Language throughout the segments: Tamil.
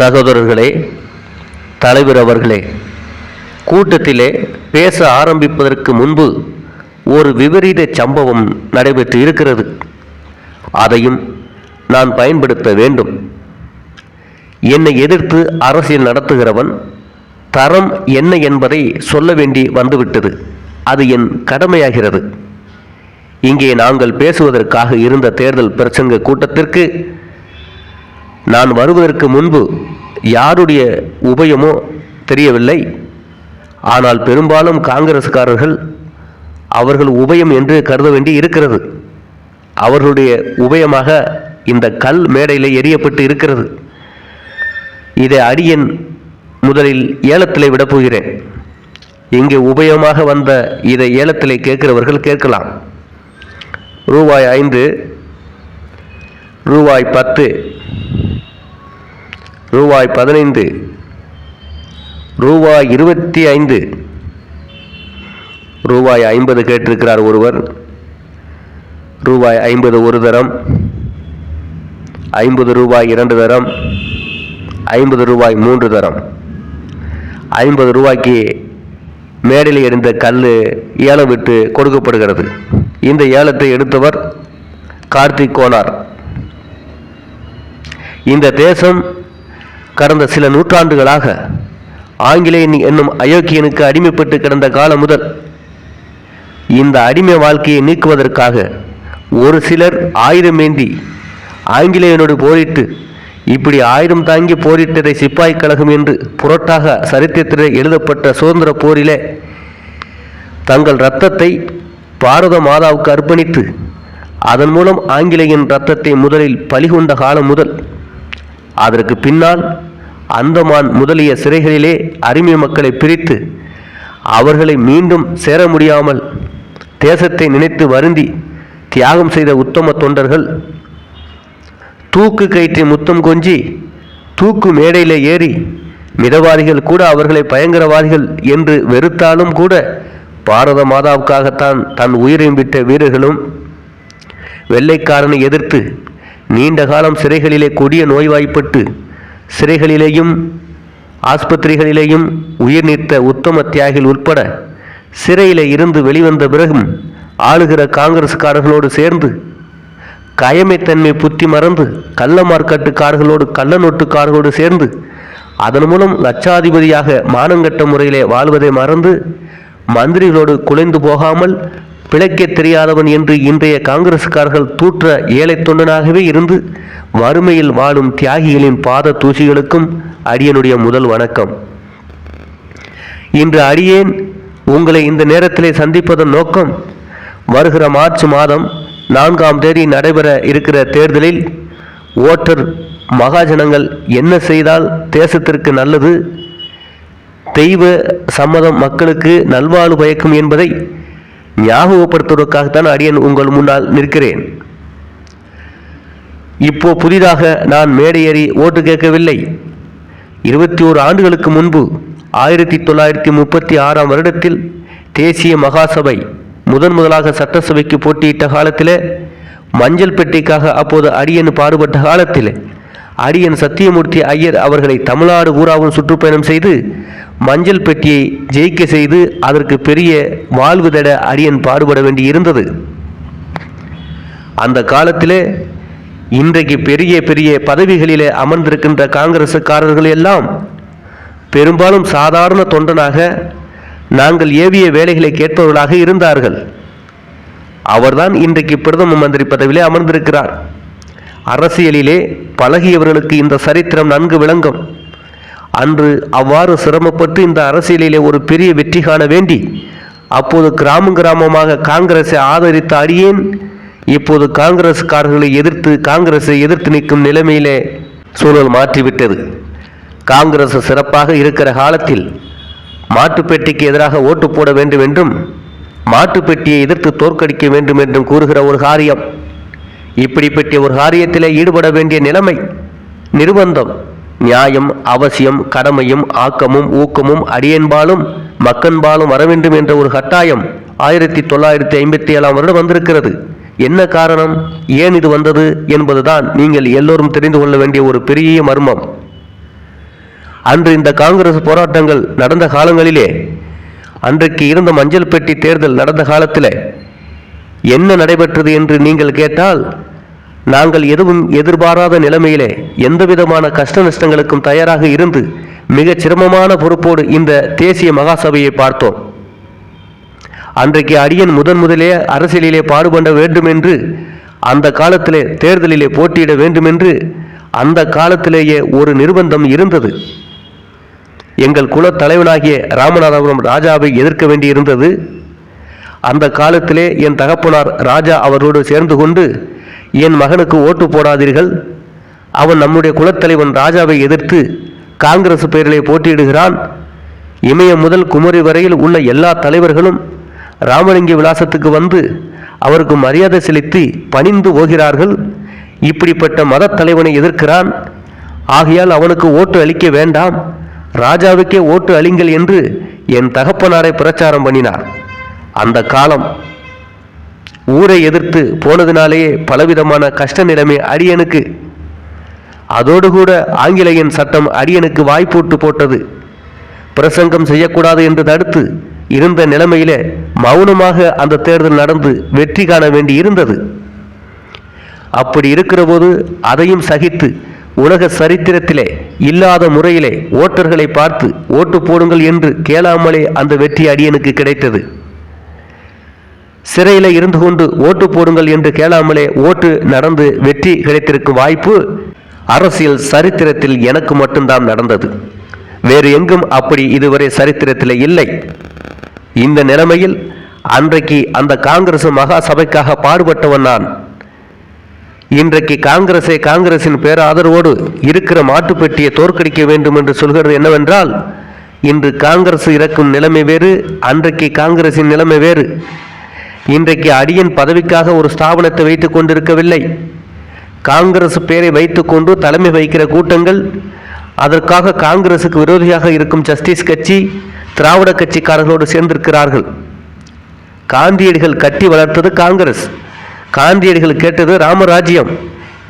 சகோதரர்களே, தலைவர் அவர்களே, கூட்டத்திலே பேச ஆரம்பிப்பதற்கு முன்பு ஒரு விபரீத சம்பவம் நடைபெற்று இருக்கிறது. அதையும் நான் பயன்படுத்த வேண்டும். என்னை எதிர்த்து அரசியல் நடத்துகிறவன் தரம் என்ன என்பதை சொல்ல வேண்டி வந்துவிட்டது. அது என் கடமையாகிறது. இங்கே நாங்கள் பேசுவதற்காக இருந்த தேர்தல் பிரசங்க கூட்டத்திற்கு நான் வருவதற்கு முன்பு யாருடைய உபயமோ தெரியவில்லை. ஆனால் பெரும்பாலும் காங்கிரஸ்காரர்கள் அவர்கள் உபயம் என்று கருத வேண்டி இருக்கிறது. அவர்களுடைய உபயமாக இந்த கல் மேடையில் எரியப்பட்டு இருக்கிறது. இதை அடியேன் முதலில் ஏலத்திலே விடப் போகிறேன். இங்கே உபயமாக வந்த இதை ஏலத்திலே கேட்கிறவர்கள் கேட்கலாம். ரூபாய் 5, ரூபாய் 10, ரூபாய் 15, ரூபாய் 25, ரூபாய் 50 கேட்டிருக்கிறார் ஒருவர். ரூபாய் 50 ஒரு தரம், 50 ரூபாய் 2 தரம், 50 ரூபாய் 3 தரம். 50 ரூபாய்க்கு மேடையில் எறிந்த கல் ஏலம் விட்டு கொடுக்கப்படுகிறது. இந்த ஏலத்தை எடுத்தவர் கார்த்திக் கோனார். இந்த தேசம் கடந்த சில நூற்றாண்டுகளாக ஆங்கிலேயன் என்னும் அயோக்கியனுக்கு அடிமைப்பட்டு கிடந்த காலம் முதல் இந்த அடிமை வாழ்க்கையை நீக்குவதற்காக ஒரு சிலர் ஆயுதமேந்தி ஆங்கிலேயனோடு போரிட்டு, இப்படி ஆயுதம் தாங்கி போரிட்டதை சிப்பாய் கழகம் என்று புரட்டாக சரித்திரத்தில் எழுதப்பட்ட சுதந்திர போரிலே தங்கள் இரத்தத்தை பாரத மாதாவுக்கு அர்ப்பணித்து அதன் மூலம் ஆங்கிலேயன் இரத்தத்தை முதலில் பலிகொண்ட காலம் முதல் அதற்கு பின்னால் அந்தமான் முதலிய சிறைகளிலே அடிமை மக்களை பிரித்து அவர்களை மீண்டும் சேர முடியாமல் தேசத்தை நினைத்து வருந்தி தியாகம் செய்த உத்தம தொண்டர்கள் தூக்கு கயிற்றை முத்தம் கொஞ்சி தூக்கு மேடையில் ஏறி மிதவாதிகள் கூட அவர்களை பயங்கரவாதிகள் என்று வெறுத்தாலும் கூட பாரத மாதாவுக்காகத்தான் தன் உயிரையும் விட்ட வீரர்களும் வெள்ளைக்காரனை எதிர்த்து நீண்ட காலம் சிறைகளிலே கொடிய நோய்வாய்ப்பட்டு சிறைகளிலேயும் ஆஸ்பத்திரிகளிலேயும் உயிர் நீத்த உத்தம தியாகிகள் உட்பட சிறையில் இருந்து வெளிவந்த பிறகும் ஆளுகிற காங்கிரஸ்காரர்களோடு சேர்ந்து கயமைத்தன்மை புத்தி மறந்து கள்ள மார்க்கெட்டுக்காரர்களோடு கள்ள நோட்டுக்காரர்களோடு சேர்ந்து அதன் மூலம் லட்சாதிபதியாக மானங்கட்ட முறையிலே வாழ்வதை மறந்து மந்திரிகளோடு குலைந்து போகாமல் பிழைக்க தெரியாதவன் என்று இன்றைய காங்கிரஸ்காரர்கள் தூற்ற ஏழை தொண்டனாகவே இருந்து வறுமையில் வாழும் தியாகிகளின் பாத தூசிகளுக்கும் அடியனுடைய முதல் வணக்கம். இன்று அடியேன் உங்களை இந்த நேரத்திலே சந்திப்பதன் நோக்கம், வருகிற மார்ச் மாதம் 4ஆம் தேதி நடைபெற இருக்கிற தேர்தலில் ஓட்டர் மகாஜனங்கள் என்ன செய்தால் தேசத்திற்கு நல்லது, தெய்வ சம்மதம் மக்களுக்கு நல்வாழ்வு பயக்கும் என்பதை ஞாபகப்படுத்துவதற்காகத்தான் அடியேன் உங்கள் முன்னால் நிற்கிறேன். இப்போ புதிதாக நான் மேடையேறி ஓட்டு கேட்கவில்லை. 21 ஆண்டுகளுக்கு முன்பு 1936ஆம் வருடத்தில் தேசிய மகாசபை முதலாக சட்டசபைக்கு போட்டியிட்ட காலத்தில் மஞ்சள் பெட்டிக்காக அப்போது அடியன் பாடுபட்ட காலத்தில் அடியன் சத்தியமூர்த்தி ஐயர் அவர்களை தமிழ்நாடு பூராவும் சுற்றுப்பயணம் செய்து மஞ்சள் பெட்டியை ஜெயிக்க செய்து அதற்கு பெரிய வாழ்வு தேட அடியன் பாடுபட வேண்டி இருந்தது. அந்த காலத்திலே இன்றைக்கு பெரிய பெரிய பதவிகளிலே அமர்ந்திருக்கின்ற காங்கிரசுக்காரர்கள் எல்லாம் பெரும்பாலும் சாதாரண தொண்டனாக நாங்கள் ஏவிய வேலைகளை கேட்பவர்களாக இருந்தார்கள். அவர்தான் இன்றைக்கு பிரதம மந்திரி பதவியிலே அமர்ந்திருக்கிறார். அரசியலிலே பழகியவர்களுக்கு இந்த சரித்திரம் நன்கு விளங்கும். அன்று அவ்வாறு சிரமப்பட்டு இந்த அரசியலிலே ஒரு பெரிய வெற்றி காண வேண்டி அப்போது கிராமமாக காங்கிரஸை ஆதரித்த அடியேன் இப்போது காங்கிரஸ்காரர்களை காங்கிரஸை எதிர்த்து நிற்கும் நிலைமையிலே சூழல் மாற்றிவிட்டது. காங்கிரஸ் சிறப்பாக இருக்கிற காலத்தில் மாட்டுப்பெட்டிக்கு எதிராக ஓட்டு போட வேண்டும் என்றும் மாட்டுப்பெட்டியை எதிர்த்து தோற்கடிக்க வேண்டும் என்றும் கூறுகிற ஒரு காரியம், இப்படிப்பட்ட ஒரு காரியத்திலே ஈடுபட வேண்டிய நிலைமை, நிர்பந்தம், நியாயம், அவசியம், கடமையும் ஆக்கமும் ஊக்கமும் அடியேன்பாலும் மக்கன்பாலும் வர வேண்டும் என்ற ஒரு கட்டாயம் 1957ஆம் வருடம் வந்திருக்கிறது. என்ன காரணம், ஏன் இது வந்தது என்பதுதான் நீங்கள் எல்லோரும் தெரிந்து கொள்ள வேண்டிய ஒரு பெரிய மர்மம். அன்று இந்த காங்கிரஸ் போராட்டங்கள் நடந்த காலங்களிலே, அன்றைக்கு இருந்த மஞ்சள் பெட்டி தேர்தல் நடந்த காலத்தில் என்ன நடைபெற்றது என்று நீங்கள் கேட்டால், நாங்கள் எதுவும் எதிர்பாராத நிலைமையிலே எந்தவிதமான கஷ்ட நஷ்டங்களுக்கும் தயாராக இருந்து மிகச் சிரமமான பொறுப்போடு இந்த தேசிய மகாசபையை பார்த்தோம். அன்றைக்கு அடியன் முதலிலே அரசியலிலே பாடுபட வேண்டும் என்று, அந்த காலத்திலே தேர்தலிலே போட்டியிட வேண்டும் என்று அந்த காலத்திலேயே ஒரு நிர்பந்தம் இருந்தது. எங்கள் குல தலைவனாகிய ராமநாதபுரம் ராஜாவை எதிர்க்க வேண்டியிருந்தது. அந்த காலத்திலே என் தகப்பனார் ராஜா அவரோடு சேர்ந்து கொண்டு, என் மகனுக்கு ஓட்டு போடாதீர்கள், அவன் நம்முடைய குலத்தலைவன் ராஜாவை எதிர்த்து காங்கிரஸ் பெயரிலே போட்டியிடுகிறான், இமயம் முதல் குமரி வரையில் உள்ள எல்லா தலைவர்களும் ராமலிங்க விலாசத்துக்கு வந்து அவருக்கு மரியாதை செலுத்தி பணிந்து போகிறார்கள், இப்படிப்பட்ட மத தலைவனை எதிர்க்கிறான், ஆகையால் அவனுக்கு ஓட்டு அளிக்க வேண்டாம், ராஜாவுக்கே ஓட்டு அளிங்கள் என்று என் தகப்பனாரை பிரச்சாரம் பண்ணினார். அந்த காலம் ஊரை எதிர்த்து போனதினாலேயே பலவிதமான கஷ்ட நிலைமை அடியனுக்கு. அதோடு கூட ஆங்கிலேயன் சட்டம் அடியனுக்கு வாய்ப்பூட்டு போட்டது. பிரசங்கம் செய்யக்கூடாது என்று தடுத்து இருந்த நிலைமையிலே மௌனமாக அந்த தேர்தல் நடந்து வெற்றி காண வேண்டி இருந்தது. அப்படி இருக்கிற போது அதையும் சகித்து உலக சரித்திரத்திலே இல்லாத முறையிலே ஓட்டர்களை பார்த்து ஓட்டு போடுங்கள் என்று கேளாமலே அந்த வெற்றி அடியனுக்கு கிடைத்தது. சிறையில் இருந்து கொண்டு ஓட்டு போடுங்கள் என்று கேளாமலே ஓட்டு நடந்து வெற்றி கிடைத்திருக்கும் வாய்ப்பு அரசியல் சரித்திரத்தில் எனக்கு மட்டும்தான் நடந்தது. வேறு எங்கும் அப்படி இதுவரை சரித்திரத்தில் இல்லை. இந்த நிலைமையில் அன்றைக்கு அந்த காங்கிரஸ் மகா சபைக்காக பாடுபட்டவன் நான். இன்றைக்கு காங்கிரசின் பேராதரவோடு இருக்கிற மாட்டுப்பெட்டியை தோற்கடிக்க வேண்டும் என்று சொல்கிறது என்னவென்றால், இன்று காங்கிரஸ் இறக்கும் நிலைமை வேறு, அன்றைக்கு காங்கிரசின் நிலைமை வேறு. இன்றைக்கு அடியன் பதவிக்காக ஒரு ஸ்தாபனத்தை வைத்துக் கொண்டிருக்கவில்லை. காங்கிரஸ் பேரை வைத்துக்கொண்டு தலைமை வைக்கிற கூட்டங்கள், அதற்காக காங்கிரசுக்கு விரோதியாக இருக்கும் ஜஸ்டிஸ் கட்சி, திராவிட கட்சிக்காரர்களோடு சேர்ந்திருக்கிறார்கள். காந்தியடிகள் கட்டி வளர்த்தது காங்கிரஸ், காந்தியடிகள் கேட்டது ராமராஜ்யம்.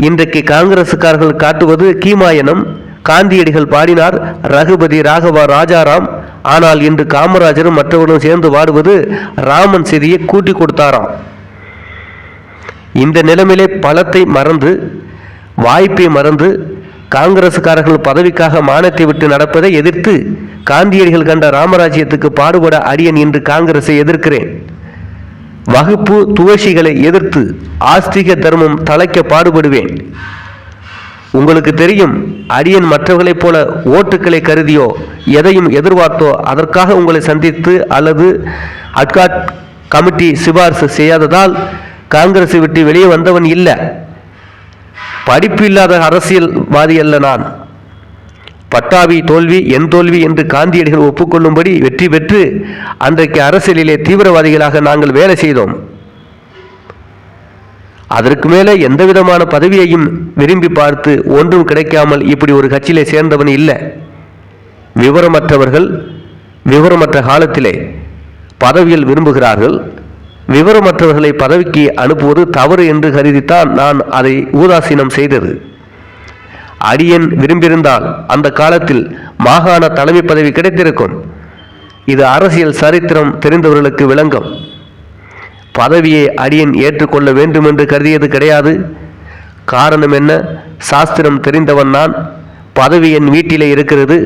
இன்றைக்கு காங்கிரசுக்காரர்கள் காட்டுவது கீமாயனம். காந்தியடிகள் பாடினார் ரகுபதி ராகவா ராஜாராம், ஆனால் இன்று காமராஜரும் மற்றவர்களும் சேர்ந்து பாடுவது ராமன் செய்தியை கூட்டி கொடுத்தாராம். இந்த நிலைமையிலே பலத்தை மறந்து, வாய்ப்பை மறந்து, காங்கிரசுக்காரர்கள் பதவிக்காக மானத்தை விட்டு நடப்பதை எதிர்த்து காந்தியடிகள் கண்ட ராமராஜ்யத்துக்கு பாடுபட அடியன் இன்று காங்கிரஸை எதிர்க்கிறேன். வகுப்பு துவசிகளை எதிர்த்து ஆஸ்திக தர்மம் தலைக்க பாடுபடுவேன். உங்களுக்கு தெரியும், அடியன் மற்றவர்களைப் போல ஓட்டுக்களை கருதியோ எதையும் எதிர்பார்த்தோ அதற்காக உங்களை சந்தித்து அல்லது அட்காட் கமிட்டி சிபாரிசு செய்யாததால் காங்கிரஸை விட்டு வெளியே வந்தவன் இல்லை. படிப்பு இல்லாத அரசியல்வாதி அல்ல நான். பட்டாபி தோல்வி என் தோல்வி என்று காந்தியடிகள் ஒப்புக்கொள்ளும்படி வெற்றி பெற்று அன்றைக்கு அரசியலிலே தீவிரவாதிகளாக நாங்கள் வேலை செய்தோம். அதற்கு மேலே எந்த விதமான பதவியையும் விரும்பி பார்த்து ஒன்றும் கிடைக்காமல் இப்படி ஒரு கட்சியிலே சேர்ந்தவன் இல்லை. விவரமற்றவர்கள் விவரமற்ற காலத்திலே பதவியில் விரும்புகிறார்கள். விவரமற்றவர்களை பதவிக்கு அனுப்புவது தவறு என்று கருதித்தான் நான் அதை உதாசீனம் செய்தது. அடியன் விரும்பியிருந்தால் அந்த காலத்தில் மாகாண தலைமை பதவி கிடைத்திருக்கும். இது அரசியல் சரித்திரம் தெரிந்தவர்களுக்கு விளங்கும். பதவியை அடியன் ஏற்றுக்கொள்ள வேண்டும் என்று கருதியது கிடையாது. காரணம் என்ன? சாஸ்திரம் தெரிந்தவன் நான். பதவி என் வீட்டிலே இருக்கிறது.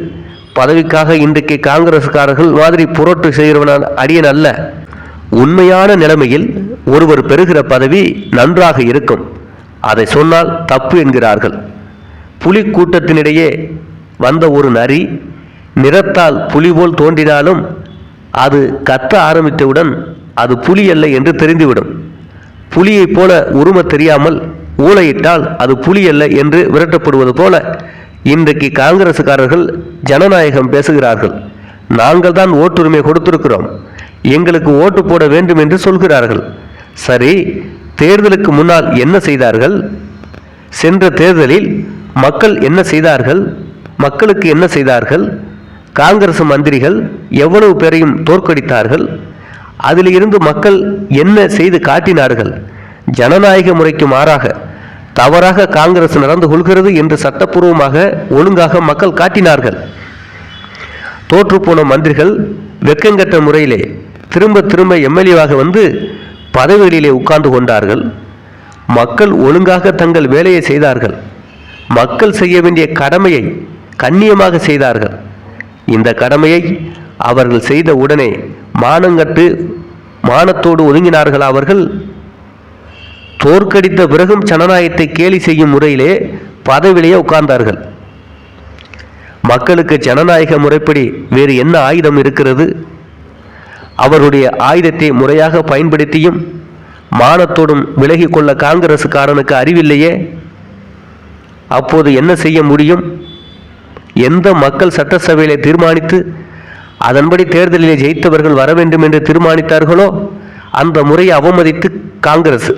பதவிக்காக இன்றைக்கு காங்கிரஸ்காரர்கள் மாதிரி புரட்டு செய்கிறவனால் அடியன் அல்ல. உண்மையான நிலைமையில் ஒருவர் பெறுகிற பதவி நன்றாக இருக்கும், அதை சொன்னால் தப்பு என்கிறார்கள். புலி கூட்டத்தினிடையே வந்த ஒரு நரி நிறத்தால் புலி போல் தோன்றினாலும் அது கத்த ஆரம்பித்தவுடன் அது புலி அல்ல என்று தெரிந்துவிடும். புலியைப் போல உரும தெரியாமல் ஊளையிட்டால் அது புலி அல்ல என்று விரட்டப்படுவது போல இன்றைக்கு காங்கிரசுக்காரர்கள் ஜனநாயகம் பேசுகிறார்கள். நாங்கள் தான் ஓட்டுரிமை கொடுத்திருக்கிறோம், எங்களுக்கு ஓட்டு போட வேண்டும் என்று சொல்கிறார்கள். சரி, தேர்தலுக்கு முன்னால் என்ன செய்தார்கள்? சென்ற தேர்தலில் மக்கள் என்ன செய்தார்கள்? மக்களுக்கு என்ன செய்தார்கள்? காங்கிரஸ் மந்திரிகள் எவ்வளவு பேரையும் தோற்கடித்தார்கள். அதில் இருந்து மக்கள் என்ன செய்து காட்டினார்கள்? ஜனநாயக முறைக்கு மாறாக தவறாக காங்கிரஸ் நடந்து கொள்கிறது என்று சட்டப்பூர்வமாக ஒழுங்காக மக்கள் காட்டினார்கள். தோற்றுப்போன மந்திரிகள் வெக்கங்கட்ட முறையிலே திரும்ப திரும்ப எம்எல்ஏவாக வந்து பதவிகளிலே உட்கார்ந்து கொண்டார்கள். மக்கள் ஒழுங்காக தங்கள் வேலையை செய்தார்கள். மக்கள் செய்ய வேண்டிய கடமையை கண்ணியமாக செய்தார்கள். இந்த கடமையை அவர்கள் செய்த உடனே மானங்கட்டு மானத்தோடு ஒதுங்கினார்கள். அவர்கள் தோற்கடித்த பிறகும் ஜனநாயகத்தை கேலி செய்யும் முறையிலே பதவியிலேயே உட்கார்ந்தார்கள். மக்களுக்கு ஜனநாயக முறைப்படி வேறு என்ன ஆயுதம் இருக்கிறது? அவருடைய ஆயுதத்தை முறையாக பயன்படுத்தியும் மானத்தோடும் விலகி கொள்ள காங்கிரசுக்காரனுக்கு அறிவில்லையே. அப்போது என்ன செய்ய முடியும்? எந்த மக்கள் சட்டசபையிலே தீர்மானித்து அதன்படி தேர்தலிலே ஜெயித்தவர்கள் வர வேண்டும் என்று தீர்மானித்தார்களோ அந்த முறையை அவமதித்து காங்கிரஸ்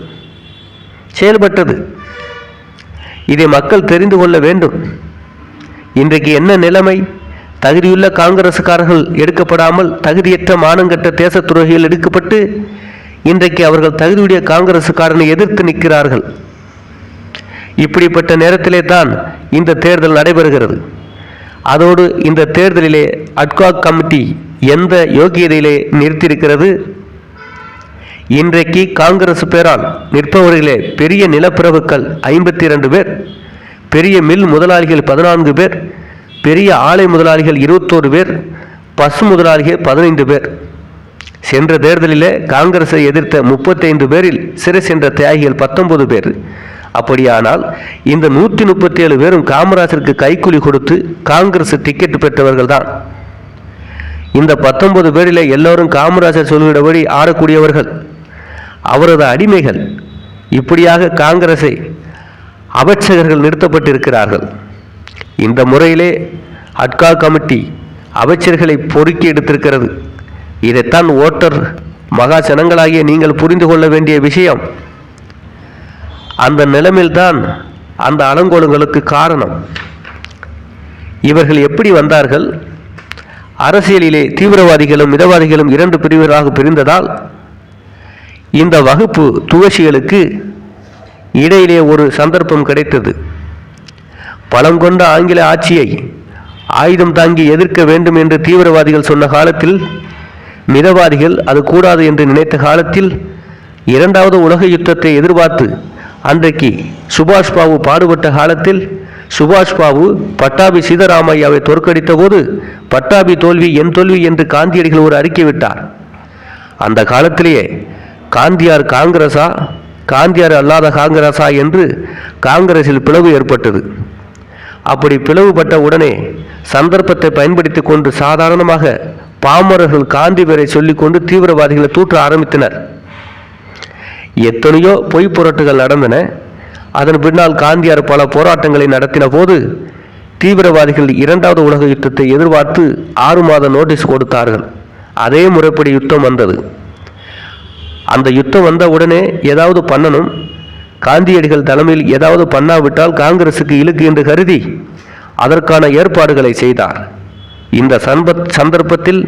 செயல்பட்டது. இதை மக்கள் தெரிந்து கொள்ள வேண்டும். இன்றைக்கு என்ன நிலைமை? தகுதியுள்ள காங்கிரசுக்காரர்கள் எடுக்கப்படாமல் தகுதியற்ற மானங்கட்ட தேச துரோகிகள் எடுக்கப்பட்டு இன்றைக்கு அவர்கள் தகுதியுடைய காங்கிரசுக்காரனை எதிர்த்து நிற்கிறார்கள். இப்படிப்பட்ட நேரத்திலே தான் இந்த தேர்தல் நடைபெறுகிறது. அதோடு இந்த தேர்தலிலே அட்காக் கமிட்டி எந்த யோகியதையிலே நிறுத்தியிருக்கிறது? இன்றைக்கு காங்கிரஸ் பேரால் நிற்பவர்களே பெரிய நிலப்பிரபுக்கள் 52 பேர், பெரிய மில் முதலாளிகள் 14 பேர், பெரிய ஆலை முதலாளிகள் 21 பேர், பசு முதலாளிகள் 15 பேர். சென்ற தேர்தலிலே காங்கிரஸை எதிர்த்த 35 பேரில் சிறை சென்ற தியாகிகள் 19 பேர். அப்படியானால் இந்த 137 பேரும் காமராஜருக்கு கைக்கூலி கொடுத்து காங்கிரஸ் டிக்கெட் பெற்றவர்கள் தான். இந்த 19 பேரிலே எல்லோரும் காமராஜர் சொல்லிவிடபடி ஆடக்கூடியவர்கள், அவரது அடிமைகள். இப்படியாக காங்கிரஸை அமைச்சகர்கள் நிறுத்தப்பட்டிருக்கிறார்கள். இந்த முறையிலே அட்கா கமிட்டி அமைச்சர்களை பொறுக்கி எடுத்திருக்கிறது. இதைத்தான் ஓட்டர் மகா ஜனங்களாகிய நீங்கள் புரிந்து கொள்ள வேண்டிய விஷயம். அந்த நிலைமையில்தான் அந்த அலங்கோலங்களுக்கு காரணம். இவர்கள் எப்படி வந்தார்கள்? அரசியலிலே தீவிரவாதிகளும் மிதவாதிகளும் 2 பிரிவுகளாக பிரிந்ததால் இந்த வகுப்பு துவசிகளுக்கு இடையிலே ஒரு சந்தர்ப்பம் கிடைத்தது. பலம் கொண்ட ஆங்கில ஆட்சியை ஆயுதம் தாங்கி எதிர்க்க வேண்டும் என்று தீவிரவாதிகள் சொன்ன காலத்தில், மிதவாதிகள் அது கூடாது என்று நினைத்த காலத்தில், 2வது உலக யுத்தத்தை எதிர்பார்த்து அன்றைக்கு சுபாஷ் பாபு பாடுபட்ட காலத்தில், சுபாஷ் பாபு பட்டாபி சீதாராமையாவை தோற்கடித்த போது பட்டாபி தோல்வி என் தோல்வி என்று காந்தியடிகள் ஒரு அறிக்கை விட்டார். அந்த காலத்திலேயே காந்தியார் காங்கிரஸா, காந்தியார் அல்லாத காங்கிரஸா என்று காங்கிரஸில் பிளவு ஏற்பட்டது. அப்படி பிளவுபட்ட உடனே சந்தர்ப்பத்தை பயன்படுத்தி கொண்டு சாதாரணமாக பாமரர்கள் காந்தி பேரை சொல்லிக்கொண்டு தீவிரவாதிகளை தூற்ற ஆரம்பித்தனர். எத்தனையோ பொய் புரட்டுகள் நடந்தன. அதன் பின்னால் காந்தியார் பல போராட்டங்களை நடத்தின போது தீவிரவாதிகள் 2வது உலக யுத்தத்தை எதிர்பார்த்து 6 மாத நோட்டீஸ் கொடுத்தார்கள். அதே முறைப்படி யுத்தம் வந்தது. அந்த யுத்தம் வந்த உடனே ஏதாவது பண்ணணும். காந்தியடிகள் தலைமையில் ஏதாவது பண்ணாவிட்டால் காங்கிரசுக்கு இழுக்கு என்று கருதி அதற்கான ஏற்பாடுகளை செய்தார். இந்த சந்தர்ப்பத்தில்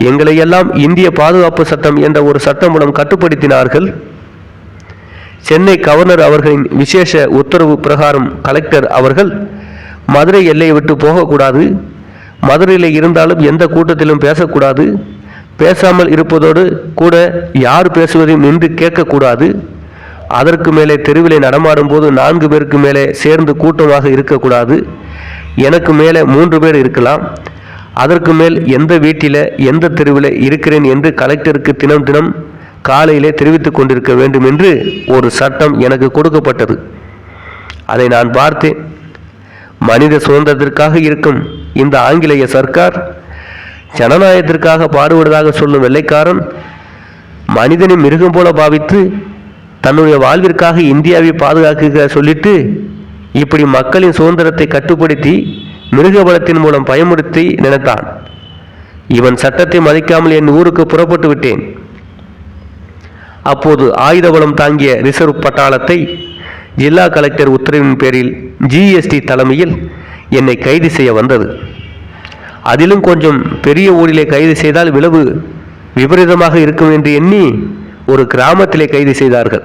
எங்களையெல்லாம் இந்திய பாதுகாப்பு சட்டம் என்ற ஒரு சட்டம் மூலம் கட்டுப்படுத்தினார்கள். சென்னை கவர்னர் அவர்களின் விசேஷ உத்தரவு பிரகாரம் கலெக்டர் அவர்கள் மதுரை எல்லையை விட்டு போகக்கூடாது, மதுரையில் இருந்தாலும் எந்த கூட்டத்திலும் பேசக்கூடாது, பேசாமல் இருப்பதோடு கூட யார் பேசுவதையும் நின்று கேட்கக்கூடாது, அதற்கு மேலே தெருவிலே நடமாடும் போது 4 பேருக்கு மேலே சேர்ந்து கூட்டமாக இருக்கக்கூடாது, எனக்கு மேலே 3 பேர் இருக்கலாம், அதற்கு மேல் எந்த வீட்டில் எந்த தெருவில் இருக்கிறேன் என்று கலெக்டருக்கு தினம் தினம் காலையிலே தெரிவித்துக் கொண்டிருக்க வேண்டும் என்று ஒரு சட்டம் எனக்கு கொடுக்கப்பட்டது. அதை நான் பார்த்தேன். மனித சுதந்திரத்திற்காக இருக்கும் இந்த ஆங்கிலேய சர்க்கார் ஜனநாயகத்திற்காக பாடுபடுவதாக சொல்லும் வெள்ளைக்காரன் மனிதனை மிருகம் போல பாவித்து தன்னுடைய வாழ்விற்காக இந்தியாவை பாதுகாக்க சொல்லிட்டு இப்படி மக்களின் சுதந்திரத்தை கட்டுப்படுத்தி மிருக பலத்தின் மூலம் பயமுறுத்தி நினைத்தான். இவன் சட்டத்தை மதிக்காமல் என் ஊருக்கு புறப்பட்டு விட்டேன். அப்போது ஆயுத பலம் தாங்கிய ரிசர்வ் பட்டாளத்தை ஜில்லா கலெக்டர் உத்தரவின் பேரில் ஜிஎஸ்டி தலைமையில் என்னை கைது செய்ய வந்தது. அதிலும் கொஞ்சம் பெரிய ஊரிலே கைது செய்தால் விளைவு விபரீதமாக இருக்கும் என்று எண்ணி ஒரு கிராமத்திலே கைது செய்தார்கள்.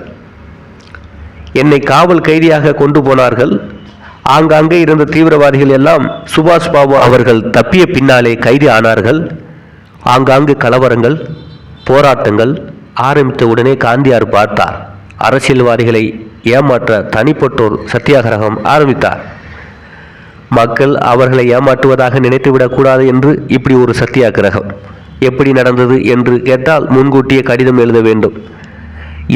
என்னை காவல் கைதியாக கொண்டு போனார்கள். ஆங்காங்கே இருந்த தீவிரவாதிகள் எல்லாம் சுபாஷ் பாபு அவர்கள் தப்பிய பின்னாலே கைது ஆனார்கள். ஆங்காங்கு கலவரங்கள், போராட்டங்கள் ஆரம்பித்த உடனே காந்தியார் பார்த்தார். அரசியல்வாதிகளை ஏமாற்ற தனிப்பட்டோர் சத்தியாகிரகம் ஆரம்பித்தார். மக்கள் அவர்களை ஏமாற்றுவதாக நினைத்துவிடக்கூடாது என்று இப்படி ஒரு சத்தியாகிரகம். எப்படி நடந்தது என்று கேட்டால் முன்கூட்டியே கடிதம் எழுத வேண்டும்.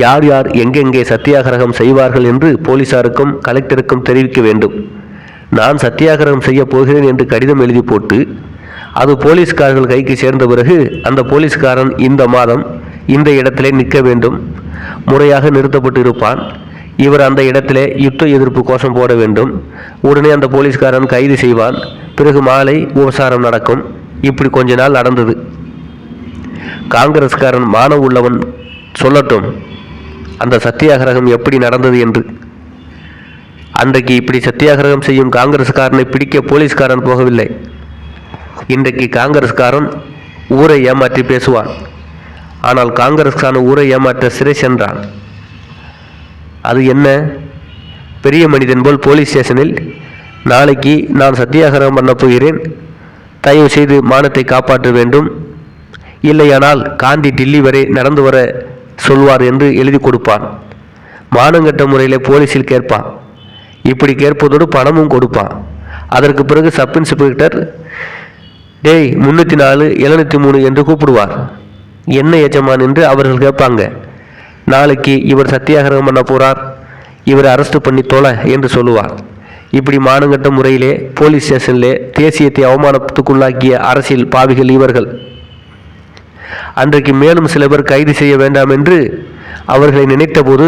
யார் யார் எங்கெங்கே சத்தியாகிரகம் செய்வார்கள் என்று போலீசாருக்கும் கலெக்டருக்கும் தெரிவிக்க வேண்டும். நான் சத்தியாகிரகம் செய்ய போகிறேன் என்று கடிதம் எழுதி போட்டு அது போலீஸ்காரர்கள் கைக்கு சேர்ந்த பிறகு அந்த போலீஸ்காரன் இந்த மாதம் இந்த இடத்திலே நிற்க வேண்டும், முறையாக நிறுத்தப்பட்டு இருப்பான். இவர் அந்த இடத்திலே யுத்த எதிர்ப்பு கோஷம் போட வேண்டும். உடனே அந்த போலீஸ்காரன் கைது செய்வான். பிறகு மாலை உபசாரம் நடக்கும். இப்படி கொஞ்ச நாள் நடந்தது. காங்கிரஸ்காரன் மானவ உள்ளவன் சொல்லட்டும் அந்த சத்தியாகிரகம் எப்படி நடந்தது என்று. அன்றைக்கு இப்படி சத்தியாகிரகம் செய்யும் காங்கிரஸ்காரனை பிடிக்க போலீஸ்காரன் போகவில்லை. இன்றைக்கு காங்கிரஸ்காரன் ஊரை ஏமாற்றி பேசுவான். ஆனால் காங்கிரஸ்காரன் ஊரை ஏமாற்ற சிறை சென்றான். அது என்ன? பெரிய மனிதன் போல் போலீஸ் ஸ்டேஷனில் நாளைக்கு நான் சத்தியாகிரகம் பண்ண போகிறேன், தயவு செய்து மானத்தை காப்பாற்ற வேண்டும், இல்லையானால் காந்தி டில்லி வரை நடந்து வர சொல்வார் என்று எழுதி கொடுப்பான். மானங்கட்ட முறையில் போலீஸில் கேட்பான். இப்படி கேட்பதோடு பணமும் கொடுப்பான். அதற்கு பிறகு சப் இன்ஸ்பெக்டர் டேய் 304 703 என்று கூப்பிடுவார். என்ன எஜமான் என்று அவர்கள் கேட்பாங்க. நாளைக்கு இவர் சத்தியாகிரகம் பண்ண போகிறார், இவரை அரெஸ்ட் பண்ணி தொலை என்று சொல்லுவார். இப்படி மானங்கட்ட முறையிலே போலீஸ் ஸ்டேஷனிலே தேசியத்தை அவமானத்துக்குள்ளாக்கிய அரசியல் பாவிகள் இவர்கள். அன்றைக்கு மேலும் சில பேர் கைது செய்ய வேண்டாம் என்று அவர்களை நினைத்தபோது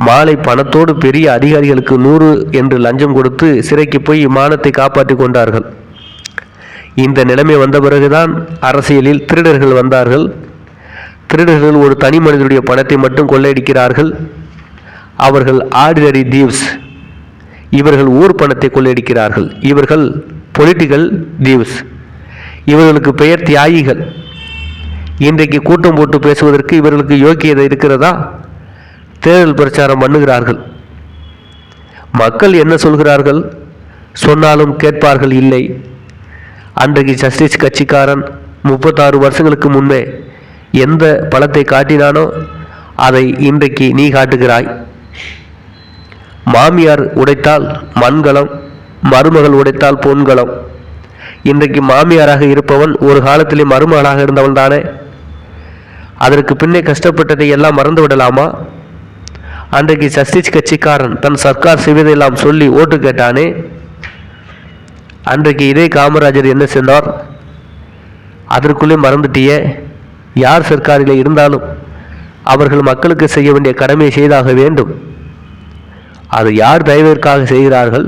மாலை பணத்தோடு பெரிய அதிகாரிகளுக்கு 100 என்று லஞ்சம் கொடுத்து சிறைக்கு போய் மானத்தை காப்பாற்றி கொண்டார்கள். இந்த நிலைமை வந்த பிறகுதான் அரசியலில் திருடர்கள் வந்தார்கள். திருடர்கள் ஒரு தனி மனிதனுடைய பணத்தை மட்டும் கொள்ளையடிக்கிறார்கள். அவர்கள் ஆர்டினரி தீவ்ஸ். இவர்கள் ஊர் பணத்தை கொள்ளையடிக்கிறார்கள். இவர்கள் பொலிட்டிக்கல் தீவ்ஸ். இவர்களுக்கு பெயர் தியாகிகள். இன்றைக்கு கூட்டம் போட்டு பேசுவதற்கு இவர்களுக்கு யோக்கியதை இருக்கிறதா? தேர்தல் பிரச்சாரம் பண்ணுகிறார்கள். மக்கள் என்ன சொல்கிறார்கள்? சொன்னாலும் கேட்பார்கள் இல்லை. அன்றைக்கு ஜஸ்டிஸ் கட்சிக்காரன் 36 வருஷங்களுக்கு முன்பே எந்த பலத்தை காட்டினானோ அதை இன்றைக்கு நீ காட்டுகிறாய். மாமியார் உடைத்தால் மண்கலம், மருமகள் உடைத்தால் பொன்கலம். இன்றைக்கு மாமியாராக இருப்பவன் ஒரு காலத்திலே மருமகளாக இருந்தவன் தானே. அதற்கு பின்னே கஷ்டப்பட்டதை எல்லாம் மறந்து விடலாமா? அன்றைக்கு ஜஸ்டிஸ் கட்சிக்காரன் தன் சர்க்கார் செய்வதையெல்லாம் சொல்லி ஓட்டு கேட்டானே. அன்றைக்கு இதே காமராஜர் என்ன சொன்னார்? அதற்குள்ளே மறந்துட்டியே. யார் சர்க்காரில் இருந்தாலும் அவர்கள் மக்களுக்கு செய்ய வேண்டிய கடமையை செய்தாக வேண்டும். அது யார் தயவிற்காக செய்கிறார்கள்?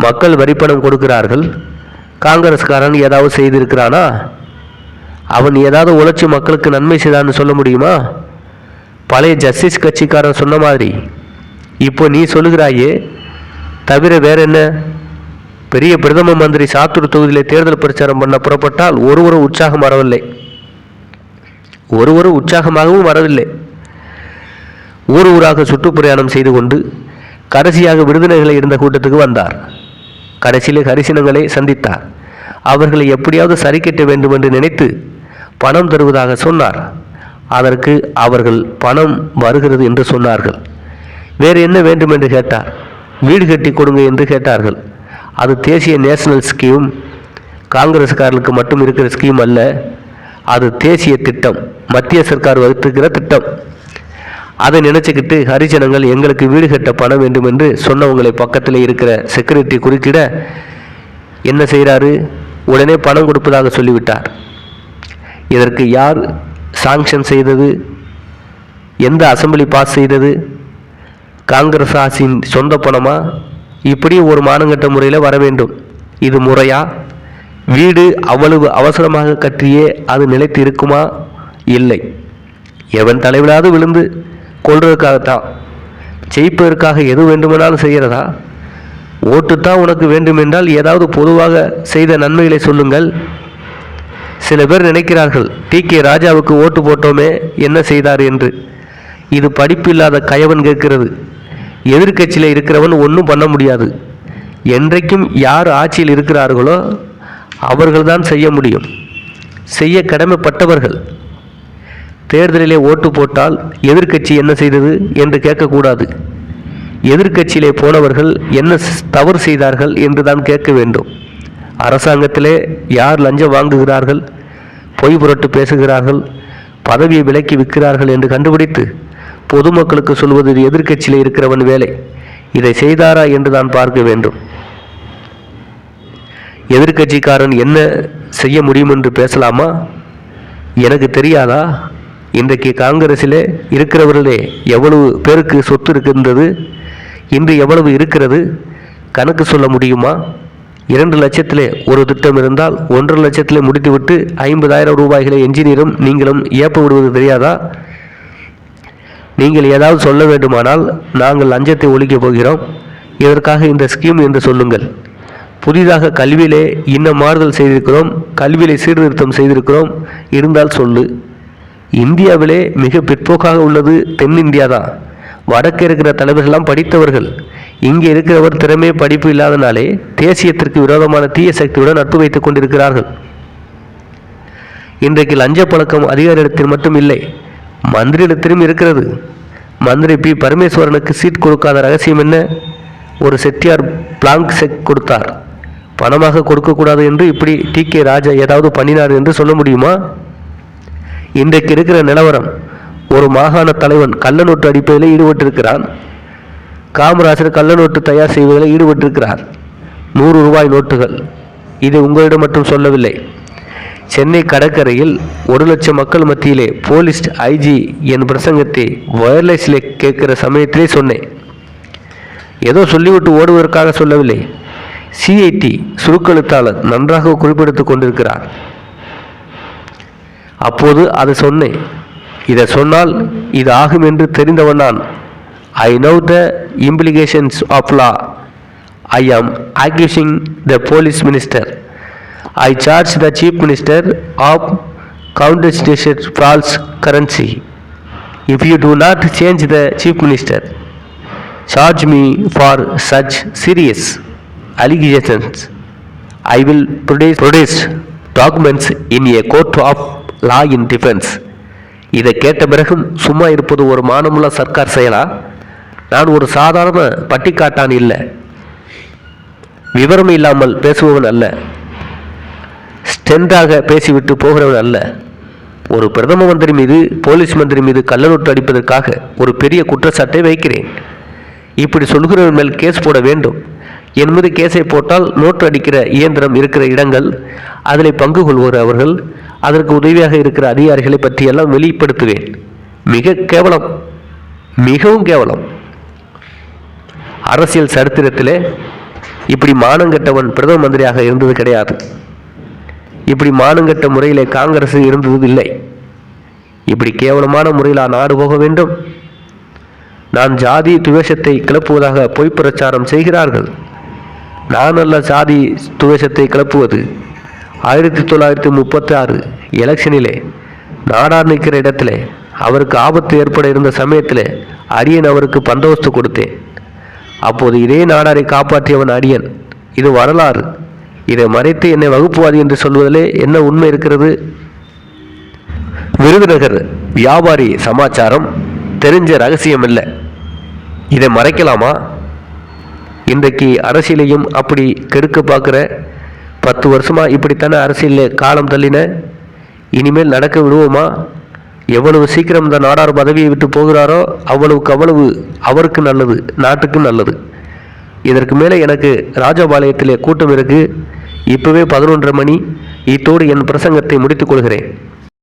மக்கள் வரிப்பணம் கொடுக்கிறார்கள். காங்கிரஸ்காரன் ஏதாவது செய்திருக்கிறானா? அவன் ஏதாவது உழைச்சி மக்களுக்கு நன்மை செய்தான்னு சொல்ல முடியுமா? பழைய ஜஸ்டிஸ் கட்சிக்காரன் சொன்ன மாதிரி இப்போ நீ சொல்லுகிறாயே. தவிர வேற என்ன? பெரிய பிரதம மந்திரி சாத்தூர் தொகுதியிலே தேர்தல் பிரச்சாரம் பண்ண புறப்பட்டால் ஒருவரும் உற்சாகம் வரவில்லை. ஒருவரும் உற்சாகமாகவும் வரவில்லை. ஊர் ஊராக சுற்றுப்பிரயாணம் செய்து கொண்டு கடைசியாக விருதுநகரில் இருந்த கூட்டத்துக்கு வந்தார். கடைசியிலே ஹரிசனங்களை சந்தித்தார். அவர்களை எப்படியாவது சரி கட்ட வேண்டும் என்று நினைத்து பணம் தருவதாக சொன்னார். அதற்கு அவர்கள் பணம் வருகிறது என்று சொன்னார்கள். வேறு என்ன வேண்டும் என்று கேட்டார். வீடு கட்டி கொடுங்க என்று கேட்டார்கள். அது தேசிய நேஷனல் ஸ்கீம், காங்கிரஸ்காரர்களுக்கு மட்டும் இருக்கிற ஸ்கீம் அல்ல. அது தேசிய திட்டம், மத்திய சர்க்கார் வகுத்துக்கிற திட்டம். அதை நினைச்சுக்கிட்டு ஹரிஜனங்கள் எங்களுக்கு வீடு கட்ட பணம் வேண்டும் என்று சொன்னவங்களை பக்கத்தில் இருக்கிற செக்யூரிட்டி குறுக்கிட என்ன செய்கிறாரு? உடனே பணம் கொடுப்பதாக சொல்லிவிட்டார். இதற்கு யார் சாங்ஷன் செய்தது? எந்த அசம்பிளி பாஸ் செய்தது? காங்கிரஸ் ஆட்சியின் சொந்த பணமா? இப்படி ஒரு மானங்கட்ட முறையில் வர வேண்டும். இது முறையா? வீடு அவ்வளவு அவசரமாக கட்டியே அது நிலைத்து இருக்குமா? இல்லை. எவன் தலைவிலாவது விழுந்து கொள்றதுக்காகத்தான், ஜெயிப்பதற்காக எது வேண்டுமானாலும் செய்கிறதா? ஓட்டுத்தான் உனக்கு வேண்டுமென்றால் ஏதாவது பொதுவாக செய்த நன்மைகளை சொல்லுங்கள். சில பேர் நினைக்கிறார்கள் டி.கே. ராஜாவுக்கு ஓட்டு போட்டோமே என்ன செய்தார் என்று. இது படிப்பு இல்லாத கயவன் கேட்கிறது. எதிர்கட்சியில் இருக்கிறவன் ஒன்றும் பண்ண முடியாது. என்றைக்கும் யார் ஆட்சியில் இருக்கிறார்களோ அவர்கள்தான் செய்ய முடியும், செய்ய கடமைப்பட்டவர்கள். தேர்தலிலே ஓட்டு போட்டால் எதிர்க்கட்சி என்ன செய்தது என்று கேட்கக்கூடாது. எதிர்க்கட்சியிலே போனவர்கள் என்ன தவறு செய்தார்கள் என்று தான் கேட்க வேண்டும். அரசாங்கத்திலே யார் லஞ்சம் வாங்குகிறார்கள், பொய் புரட்டு பேசுகிறார்கள், பதவியை விலக்கி விற்கிறார்கள் என்று கண்டுபிடித்து பொதுமக்களுக்கு சொல்வது எதிர்க்கட்சியிலே இருக்கிறவன் வேலை. இதை செய்தாரா என்று தான் பார்க்க வேண்டும். எதிர்க்கட்சிக்காரன் என்ன செய்ய முடியும் என்று பேசலாமா? எனக்கு தெரியாதா? இன்றைக்கு காங்கிரஸிலே இருக்கிறவர்களே எவ்வளவு பேருக்கு சொத்து இருக்கின்றது, இன்று எவ்வளவு இருக்கிறது கணக்கு சொல்ல முடியுமா? 2 லட்சத்திலே ஒரு திட்டம் இருந்தால் 1.5 லட்சத்திலே முடித்துவிட்டு 50,000 ரூபாய்களை என்ஜினியரும் நீங்களும் ஏப்ப விடுவது தெரியாதா? நீங்கள் ஏதாவது சொல்ல வேண்டுமானால் நாங்கள் லஞ்சத்தை ஒழிக்கப் போகிறோம், இதற்காக இந்த ஸ்கீம் என்று சொல்லுங்கள். புதிதாக கல்வியிலே இன்னும் மாறுதல் செய்திருக்கிறோம், கல்வியிலே சீர்திருத்தம் செய்திருக்கிறோம், இருந்தால் சொல்லு. இந்தியாவிலே மிக பிற்போக்காக உள்ளது தென்னிந்தியா தான். வடக்கு இருக்கிற தலைவர்கள்லாம் படித்தவர்கள். இங்கே இருக்கிறவர் திறமை படிப்பு இல்லாதனாலே தேசியத்திற்கு விரோதமான தீய சக்தியுடன் நட்பு வைத்துக் கொண்டிருக்கிறார்கள். இன்றைக்கு லஞ்ச பழக்கம் அதிகாரிடத்தில் மட்டும் இல்லை, மந்திரியிடத்திலும் இருக்கிறது. மந்திரி பி பரமேஸ்வரனுக்கு சீட் கொடுக்காத ரகசியம் என்ன? ஒரு செட்டியார் பிளாங்க் செக் கொடுத்தார், பணமாக கொடுக்கக்கூடாது என்று இப்படி டி.கே. ராஜா ஏதாவது பண்ணினார் என்று சொல்ல முடியுமா? இன்றைக்கு இருக்கிற நிலவரம், ஒரு மாகாண தலைவன் கள்ள நோட்டு அடிப்பதில் ஈடுபட்டிருக்கிறான். காமராஜர் கள்ள நோட்டு தயார் செய்வதில் ஈடுபட்டிருக்கிறார். 100 ரூபாய் நோட்டுகள். இது உங்களிடம் மட்டும் சொல்லவில்லை. சென்னை கடற்கரையில் 1 லட்சம் மக்கள் மத்தியிலே போலீஸ் ஐஜி என் பிரசங்கத்தை வயர்லெஸிலே கேட்கிற சமயத்திலே சொன்னேன். ஏதோ சொல்லிவிட்டு ஓடுவதற்காக சொல்லவில்லை. சிஐடி சுருக்கெழுத்தாளர் நன்றாக குறிப்பிடுத்துக் கொண்டிருக்கிறார். அப்போது அதை சொன்னேன். இதை சொன்னால் இது ஆகும் என்று தெரிந்தவன் நான். I know the implications of law. I am accusing the police minister. I charge the chief minister of counter station false currency. If you do not change the chief minister, charge me for such serious allegations. I will produce documents in a court of law in defense. இதை கேட்ட பிறகும் சும்மா இருப்பது ஒரு மானமுள்ள சர்க்கார் செயலா? நான் ஒரு சாதாரண பட்டிக்காட்டான் இல்லை, விவரம் இல்லாமல் பேசுபவன் அல்ல, ஸ்டெண்டாக பேசிவிட்டு போகிறவன் அல்ல. ஒரு பிரதம மந்திரி மீது போலீஸ் மந்திரி மீது கள்ளநோட்டு அடிப்பதற்காக ஒரு பெரிய குற்றச்சாட்டை வைக்கிறேன். இப்படி சொல்கிறவன் மேல் கேஸ் போட வேண்டும். என் மீது கேஸை போட்டால் நோட்டு அடிக்கிற இயந்திரம் இருக்கிற இடங்கள், அதில் பங்கு கொள்கிறவர்கள், அதற்கு உதவியாக இருக்கிற அதிகாரிகளை பற்றியெல்லாம் வெளிப்படுத்துவேன். மிக கேவலம், மிகவும் கேவலம். அரசியல் சரித்திரத்திலே இப்படி மானங்கெட்டவன் பிரதம மந்திரியாக இருந்தது கிடையாது. இப்படி மானங்கெட்ட முறையிலே காங்கிரஸ் இருந்தது இல்லை. இப்படி கேவலமான முறையில் நாடு போக வேண்டும்? நான் ஜாதி துவேஷத்தை கிளப்புவதாக பொய் பிரச்சாரம் செய்கிறார்கள். நான் அல்ல ஜாதி துவேஷத்தை கிளப்புவது. 1936 எலெக்ஷனிலே நாடார் நிற்கிற இடத்திலே அவருக்கு ஆபத்து ஏற்பட இருந்த சமயத்தில் அடியன் அவருக்கு பந்தோபஸ்து கொடுத்தேன். அப்போது இதே நாடாரை காப்பாற்றியவன் அடியன். இது வரலாறு. இதை மறைத்து என்னை வகுப்புவாதி என்று சொல்வதிலே என்ன உண்மை இருக்கிறது? விருதுநகர் வியாபாரி சமாச்சாரம் தெரிஞ்ச ரகசியம் இல்லை, இதை மறைக்கலாமா? இன்றைக்கு அரசியலையும் அப்படி கெடுக்க பார்க்குற. 10 வருஷமா இப்படித்தானே அரசியலில் காலம் தள்ளின. இனிமேல் நடக்க விடுவோமா? எவ்வளவு சீக்கிரம் இந்த நாடார் பதவியை விட்டு போகிறாரோ அவ்வளவுக்கு அவ்வளவு அவருக்கு நல்லது, நாட்டுக்கு நல்லது. இதற்கு மேலே எனக்கு ராஜபாளையத்திலே கூட்டம் இருக்கு. இப்போவே 11:30 மணி. இத்தோடு என் பிரசங்கத்தை முடித்துக் கொள்கிறேன்.